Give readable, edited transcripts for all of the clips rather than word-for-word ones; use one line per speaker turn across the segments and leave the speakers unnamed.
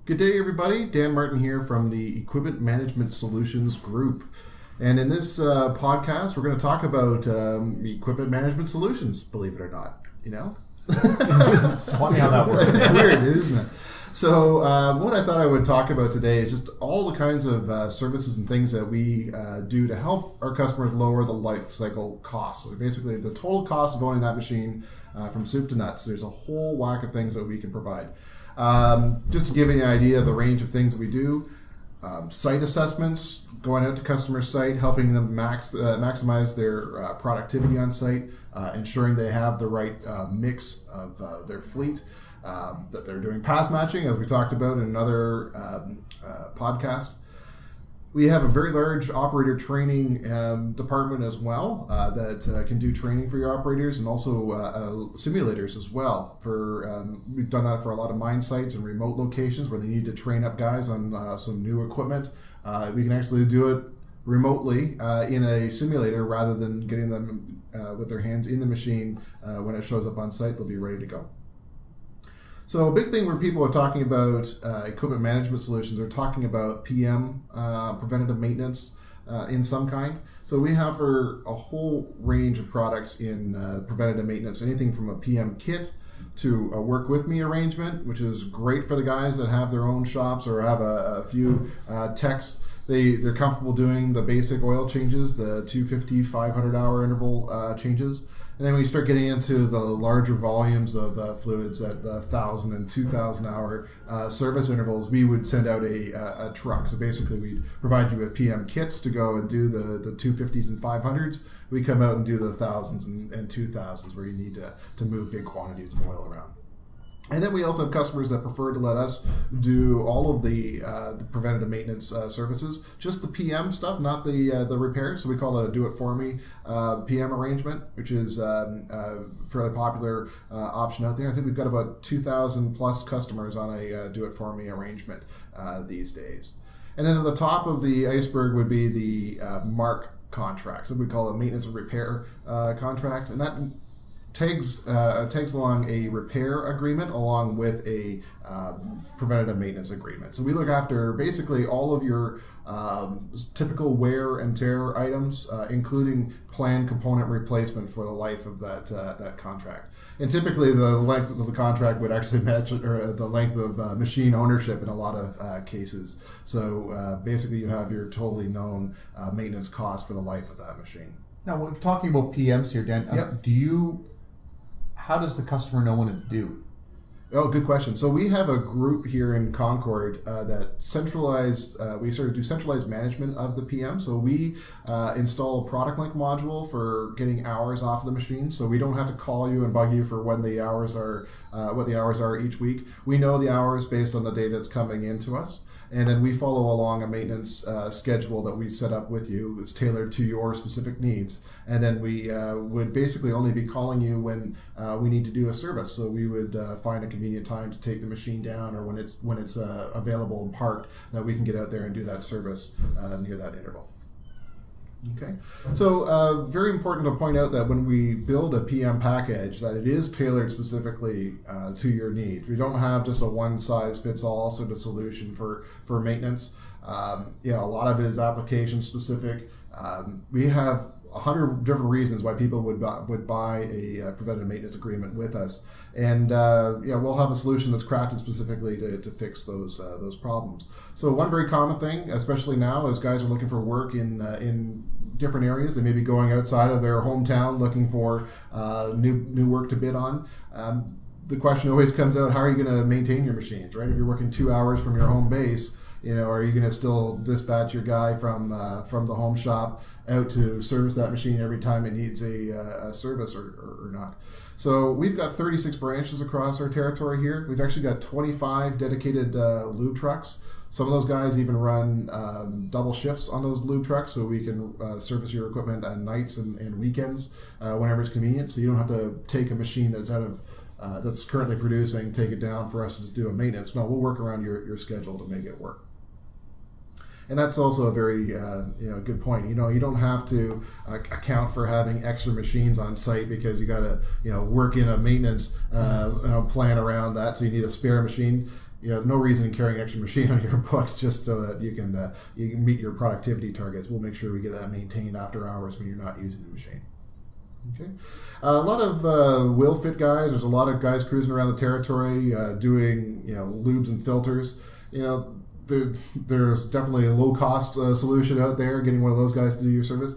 Good day, everybody. Dan Martin here from the Equipment Management Solutions Group. And in this podcast, we're going to talk about equipment management solutions, believe it or not. You know?
Funny how that works.
It's weird, isn't it? So what I thought I would talk about today is just all the kinds of services and things that we do to help our customers lower the life cycle costs. So basically, the total cost of owning that machine from soup to nuts. There's a whole whack of things that we can provide. Just to give you an idea of the range of things that we do, site assessments, going out to customer site, helping them maximize their productivity on site, ensuring they have the right mix of their fleet, that they're doing pass matching, as we talked about in another podcast. We have a very large operator training department as well that can do training for your operators, and also simulators as well. We've done that for a lot of mine sites and remote locations where they need to train up guys on some new equipment. We can actually do it remotely in a simulator rather than getting them with their hands in the machine. When it shows up on site, they'll be ready to go. So a big thing where people are talking about equipment management solutions are talking about PM, preventative maintenance in some kind. So we have for a whole range of products in preventative maintenance, anything from a PM kit to a work with me arrangement, which is great for the guys that have their own shops or have a few techs. They're comfortable doing the basic oil changes, the 250, 500 hour interval changes. And then when you start getting into the larger volumes of fluids at 1,000 and 2,000 hour service intervals, we would send out a truck. So basically we'd provide you with PM kits to go and do the 250s and 500s. We come out and do the 1,000s and 2,000s where you need to move big quantities of oil around. And then we also have customers that prefer to let us do all of the preventative maintenance services, just the PM stuff, not the repairs. So we call it a do-it-for-me PM arrangement, which is a fairly popular option out there. I think we've got about 2,000 plus customers on a do-it-for-me arrangement these days. And then at the top of the iceberg would be the MARC contract. So we call it a maintenance and repair contract, and that tags along a repair agreement along with a preventative maintenance agreement. So we look after basically all of your typical wear and tear items, including planned component replacement for the life of that contract. And typically the length of the contract would actually match the length of machine ownership in a lot of cases. So basically you have your totally known maintenance cost for the life of that machine.
Now, we're talking about PMs here, Dan.
Yep.
How does the customer know when it's due?
Oh, good question. So we have a group here in Concord that we sort of do centralized management of the PM. So we install a product link module for getting hours off the machine. So we don't have to call you and bug you for when the hours are, what the hours are each week. We know the hours based on the data that's coming into us. And then we follow along a maintenance schedule that we set up with you. It's tailored to your specific needs. And then we would basically only be calling you when we need to do a service. So we would find a convenient time to take the machine down, or when it's available and parked, that we can get out there and do that service near that interval. Okay, so very important to point out that when we build a PM package, that it is tailored specifically to your needs. We don't have just a one-size-fits-all sort of solution for maintenance. A lot of it is application specific. We have 100 different reasons why people would buy a preventative maintenance agreement with us, and we'll have a solution that's crafted specifically to fix those problems. So one very common thing, especially now, as guys are looking for work in different areas, they may be going outside of their hometown looking for new work to bid on. The question always comes out: how are you going to maintain your machines, right? If you're working 2 hours from your home base, are you going to still dispatch your guy from the home shop out to service that machine every time it needs a service or not? So we've got 36 branches across our territory here. We've actually got 25 dedicated lube trucks. Some of those guys even run double shifts on those lube trucks, so we can service your equipment on nights and weekends whenever it's convenient. So you don't have to take a machine that's that's currently producing, take it down for us to do a maintenance. No, we'll work around your schedule to make it work. And that's also a very good point. You don't have to account for having extra machines on site because you got to work in a maintenance plan around that. So you need a spare machine. no reason in carrying an extra machine on your books just so that you can meet your productivity targets. We'll make sure we get that maintained after hours when you're not using the machine. Okay, a lot of will fit guys. There's a lot of guys cruising around the territory doing lubes and filters. There's definitely a low cost solution out there. Getting one of those guys to do your service.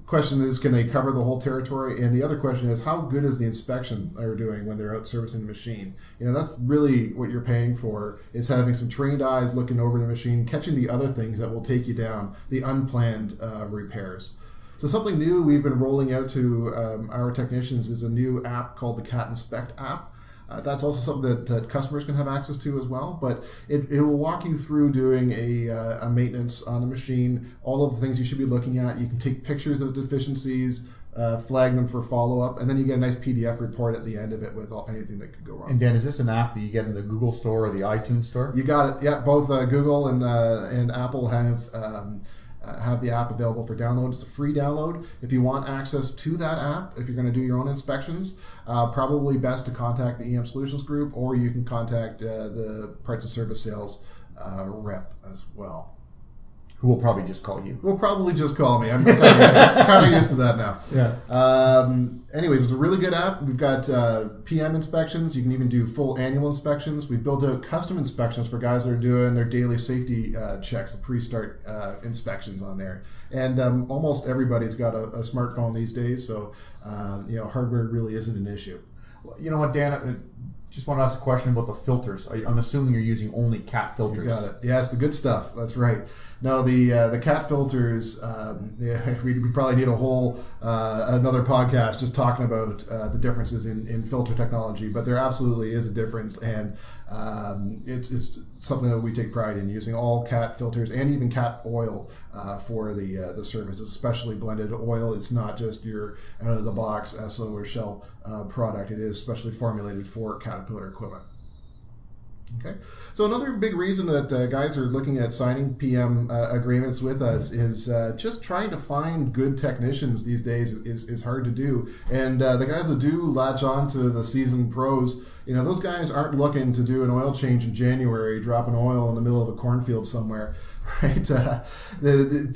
Question is, can they cover the whole territory? And the other question is, how good is the inspection they're doing when they're out servicing the machine? That's really what you're paying for, is having some trained eyes looking over the machine, catching the other things that will take you down, the unplanned repairs. So something new we've been rolling out to our technicians is a new app called the Cat Inspect app. That's also something that customers can have access to as well, but it will walk you through doing a maintenance on the machine, all of the things you should be looking at. You can take pictures of deficiencies, flag them for follow-up, and then you get a nice PDF report at the end of it with anything that could go wrong.
And Dan, is this an app that you get in the Google Store or the iTunes Store?
You got it. Yeah, both Google and Apple have the app available for download. It's a free download. If you want access to that app, if you're going to do your own inspections, probably best to contact the EM Solutions Group, or you can contact the Parts and Service Sales rep as well.
Who will probably just call you.
Will probably just call me. I'm kind of used to that now.
Yeah.
Anyways, it's a really good app. We've got PM inspections. You can even do full annual inspections. We've built out custom inspections for guys that are doing their daily safety checks, the pre-start inspections on there. And almost everybody's got a smartphone these days, so hardware really isn't an issue.
You know what, Dan? Just want to ask a question about the filters. I'm assuming you're using only cat filters.
You got it. Yeah, it's the good stuff. That's right. No, the cat filters. We probably need a whole another podcast just talking about the differences in filter technology. But there absolutely is a difference, and it's something that we take pride in, using all cat filters and even cat oil for the services, especially blended oil. It's not just your out of the box SO or Shell product. It is specially formulated for Caterpillar equipment. Okay, so another big reason that guys are looking at signing PM agreements with us is just trying to find good technicians these days is hard to do. And the guys that do latch on to the seasoned pros, those guys aren't looking to do an oil change in January, dropping oil in the middle of a cornfield somewhere. Right,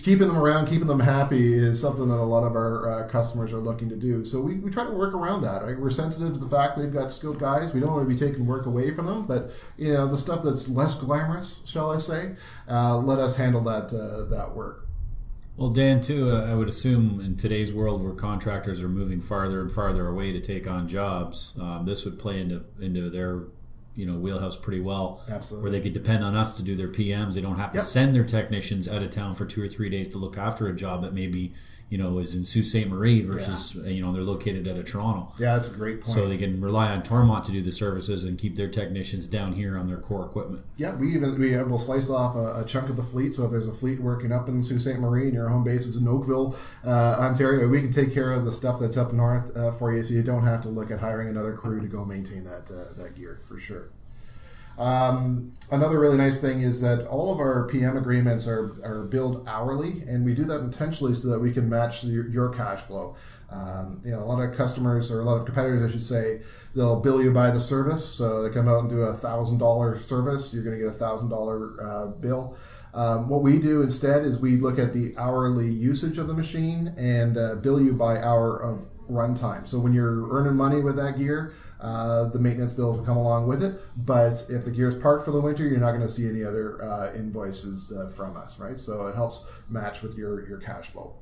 keeping them around, keeping them happy is something that a lot of our customers are looking to do. So we try to work around that. Right? We're sensitive to the fact they've got skilled guys. We don't want to be taking work away from them, but the stuff that's less glamorous, shall I say, let us handle that work.
Well, Dan, too, I would assume in today's world where contractors are moving farther and farther away to take on jobs, this would play into their wheelhouse pretty well.
Absolutely.
Where they could depend on us to do their PMs. They don't have to send their technicians out of town for 2 or 3 days to look after a job that maybe is in Sault Ste. Marie versus they're located out of Toronto.
Yeah, that's a great point.
So they can rely on Toromont to do the services and keep their technicians down here on their core equipment.
Yeah, we'll slice off a chunk of the fleet. So if there's a fleet working up in Sault Ste. Marie and your home base is in Oakville, Ontario, we can take care of the stuff that's up north for you, so you don't have to look at hiring another crew to go maintain that gear for sure. Another really nice thing is that all of our PM agreements are billed hourly, and we do that intentionally so that we can match your cash flow. A lot of customers, or a lot of competitors, I should say, they'll bill you by the service. So they come out and do a $1,000 service, you're going to get a $1,000 bill. What we do instead is we look at the hourly usage of the machine and bill you by hour of runtime. So when you're earning money with that gear, the maintenance bills will come along with it. But if the gear is parked for the winter, you're not going to see any other invoices from us, right? So it helps match with your cash flow.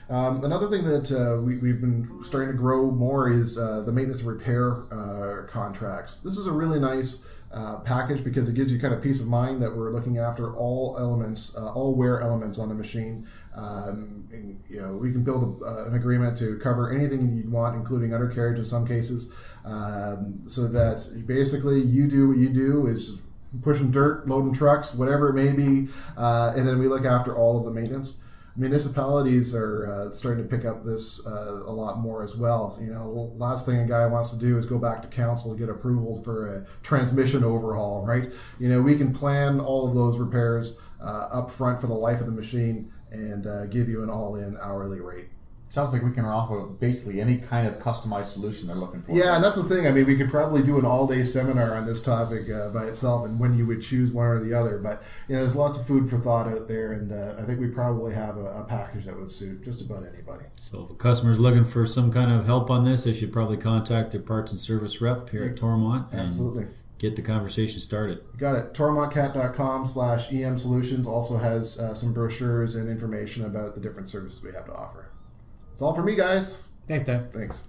Another thing that we've been starting to grow more is the maintenance and repair contracts. This is a really nice package because it gives you kind of peace of mind that we're looking after all elements, all wear elements on the machine. We can build an agreement to cover anything you'd want, including undercarriage in some cases, so that basically you do what you do, is just pushing dirt, loading trucks, whatever it may be, and then we look after all of the maintenance. Municipalities are starting to pick up this a lot more as well. Last thing a guy wants to do is go back to council to get approval for a transmission overhaul, right? We can plan all of those repairs up front for the life of the machine and give you an all-in hourly rate.
Sounds like we can offer basically any kind of customized solution they're looking for.
Yeah, and that's the thing. I mean, we could probably do an all-day seminar on this topic by itself, and when you would choose one or the other. But there's lots of food for thought out there, and I think we probably have a package that would suit just about anybody.
So if a customer's looking for some kind of help on this, they should probably contact their parts and service rep here at Toromont and
Absolutely.
get the conversation started.
Got it. ToromontCat.com/EM Solutions also has some brochures and information about the different services we have to offer. That's all for me, guys.
Thanks, Dave.
Thanks.